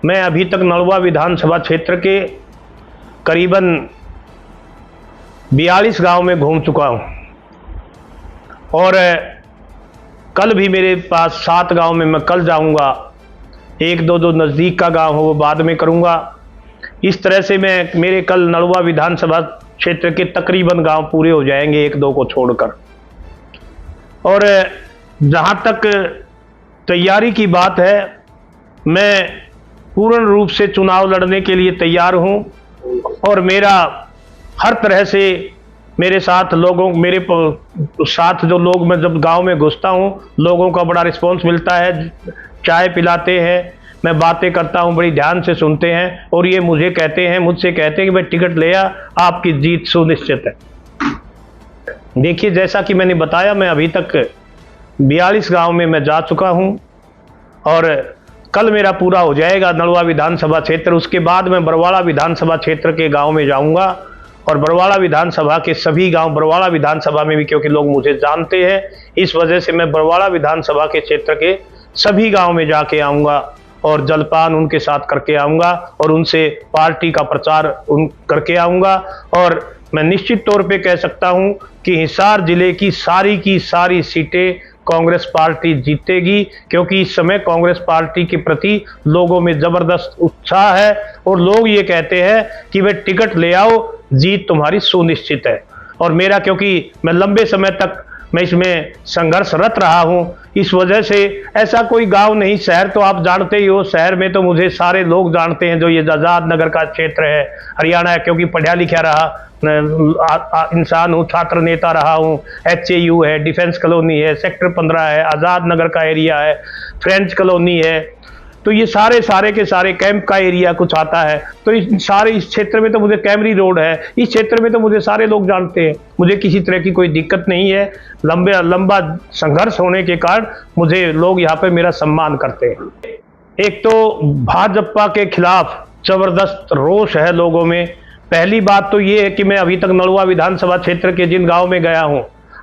मैं अभी तक नलवा विधानसभा क्षेत्र के करीबन 42 गांव में घूम चुका हूं और कल भी मेरे पास 7 गांव में मैं कल जाऊंगा। एक दो नज़दीक का गांव हो वो बाद में करूंगा। इस तरह से मेरे कल नलवा विधानसभा क्षेत्र के तकरीबन गांव पूरे हो जाएंगे, 1-2 को छोड़कर। और जहां तक तैयारी की बात है, मैं पूर्ण रूप से चुनाव लड़ने के लिए तैयार हूं और मेरा हर तरह से मेरे साथ जो लोग मैं जब गांव में घुसता हूं, लोगों का बड़ा रिस्पांस मिलता है। चाय पिलाते हैं, मैं बातें करता हूं, बड़ी ध्यान से सुनते हैं और ये मुझसे कहते हैं कि भाई टिकट ले आ, आपकी जीत सुनिश्चित है। देखिए, जैसा कि मैंने बताया, मैं अभी तक 42 गांव में मैं जा चुका हूं और कल मेरा पूरा हो जाएगा नलवा विधानसभा क्षेत्र। उसके बाद मैं बरवाड़ा विधानसभा क्षेत्र के गांव में जाऊंगा और बरवाड़ा विधानसभा के सभी गांव, बरवाड़ा विधानसभा में भी क्योंकि लोग मुझे जानते हैं, इस वजह से मैं बरवाड़ा विधानसभा के क्षेत्र के सभी गांव में जाके आऊँगा और जलपान उनके साथ करके आऊँगा और उनसे पार्टी का प्रचार करके आऊँगा। और मैं निश्चित तौर पे कह सकता हूं कि हिसार जिले की सारी सीटें कांग्रेस पार्टी जीतेगी, क्योंकि इस समय कांग्रेस पार्टी के प्रति लोगों में जबरदस्त उत्साह है और लोग ये कहते हैं कि वे टिकट ले आओ, जीत तुम्हारी सुनिश्चित है। और मेरा, क्योंकि मैं लंबे समय तक मैं इसमें संघर्षरत रहा हूं, इस वजह से ऐसा कोई गांव नहीं, शहर तो आप जानते ही हो, शहर में तो मुझे सारे लोग जानते हैं। जो ये आजाद नगर का क्षेत्र है, हरियाणा है, क्योंकि पढ़ा लिखा रहा इंसान हूँ, छात्र नेता रहा हूँ, HAU है, डिफेंस कॉलोनी है, सेक्टर 15 है, आज़ाद नगर का एरिया है, फ्रेंच कॉलोनी है, तो ये सारे के सारे कैंप का एरिया कुछ आता है। तो इस क्षेत्र में तो मुझे कैमरी रोड है, इस क्षेत्र में तो मुझे सारे लोग जानते हैं। मुझे किसी तरह की कोई दिक्कत नहीं है। लंबा संघर्ष होने के कारण मुझे लोग यहाँ पे मेरा सम्मान करते हैं। एक तो भाजपा के खिलाफ जबरदस्त रोष है लोगों में। पहली बात तो ये है कि मैं अभी तक नलवा विधानसभा क्षेत्र के जिन गांव में गया हूं,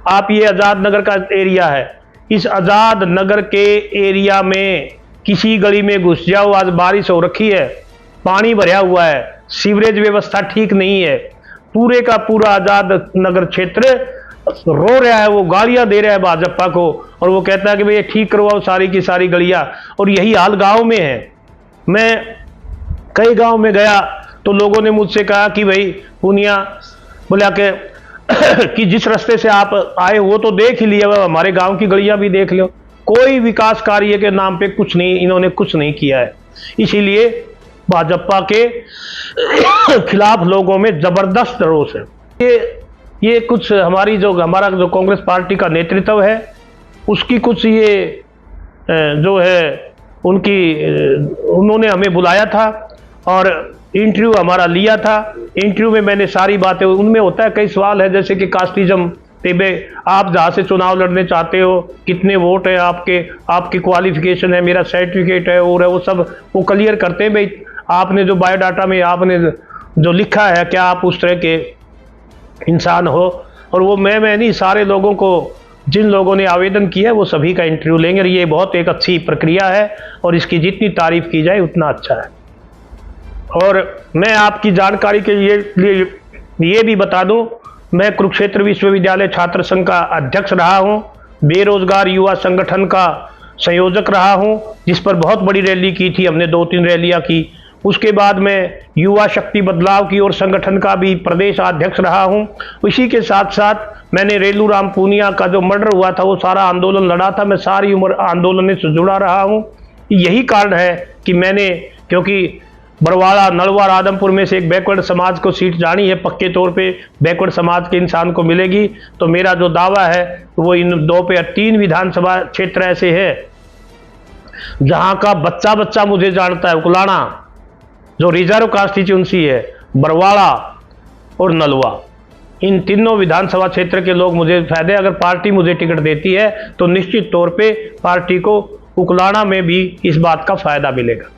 आप ये आजाद नगर का एरिया है, इस आजाद नगर के एरिया में किसी गली में घुस जाओ, आज बारिश हो रखी है, पानी भरा हुआ है, सीवरेज व्यवस्था ठीक नहीं है, पूरे का पूरा आजाद नगर क्षेत्र रो रहा है, वो गालियां दे रहा है भाजपा को और वो कहता है कि भाई ये ठीक करवाओ सारी की सारी गलियां। और यही हाल गांव में है। मैं कई गांव में गया तो लोगों ने मुझसे कहा कि भाई पुनिया बोला कि जिस रास्ते से आप आए वो तो देख ही लिया, हमारे गांव की गलियां भी देख लो। कोई विकास कार्य के नाम पे इन्होंने कुछ नहीं किया है। इसीलिए भाजपा के खिलाफ लोगों में जबरदस्त रोष है। ये कुछ हमारा जो कांग्रेस पार्टी का नेतृत्व है, उसकी कुछ ये जो है उन्होंने हमें बुलाया था और इंटरव्यू हमारा लिया था। इंटरव्यू में मैंने सारी बातें, उनमें होता है कई सवाल है, जैसे कि कास्टिज्म, आप जहाँ से चुनाव लड़ने चाहते हो, कितने वोट है आपकी क्वालिफिकेशन है, मेरा सर्टिफिकेट है और है, वो सब वो क्लियर करते हैं। भाई आपने जो बायोडाटा में आपने जो लिखा है, क्या आप उस तरह के इंसान हो। और वो मैं नहीं, सारे लोगों को, जिन लोगों ने आवेदन किया है वो सभी का इंटरव्यू लेंगे। और ये बहुत एक अच्छी प्रक्रिया है और इसकी जितनी तारीफ की जाए उतना अच्छा है। और मैं आपकी जानकारी के लिए ये भी बता दूं, मैं कुरुक्षेत्र विश्वविद्यालय छात्र संघ का अध्यक्ष रहा हूं, बेरोजगार युवा संगठन का संयोजक रहा हूं, जिस पर बहुत बड़ी रैली की थी हमने, 2-3 रैलियां की। उसके बाद मैं युवा शक्ति बदलाव की ओर संगठन का भी प्रदेश अध्यक्ष रहा हूं। इसी के साथ साथ मैंने रेलू राम पूनिया का जो मर्डर हुआ था वो सारा आंदोलन लड़ा था। मैं सारी उम्र आंदोलन से जुड़ा रहा हूं। यही कारण है कि मैंने, क्योंकि बरवाड़ा, नलवा, राधमपुर में से एक बैकवर्ड समाज को सीट जानी है, पक्के तौर पे बैकवर्ड समाज के इंसान को मिलेगी। तो मेरा जो दावा है वो इन 3 विधानसभा क्षेत्र ऐसे है जहां का बच्चा मुझे जानता है। उकलाना जो रिजर्व कॉन्स्टिट्यूंसी है, बरवाड़ा और नलवा, इन तीनों विधानसभा क्षेत्र के लोग मुझे फायदे, अगर पार्टी मुझे टिकट देती है तो निश्चित तौर पे पार्टी को उकलाना में भी इस बात का फायदा मिलेगा।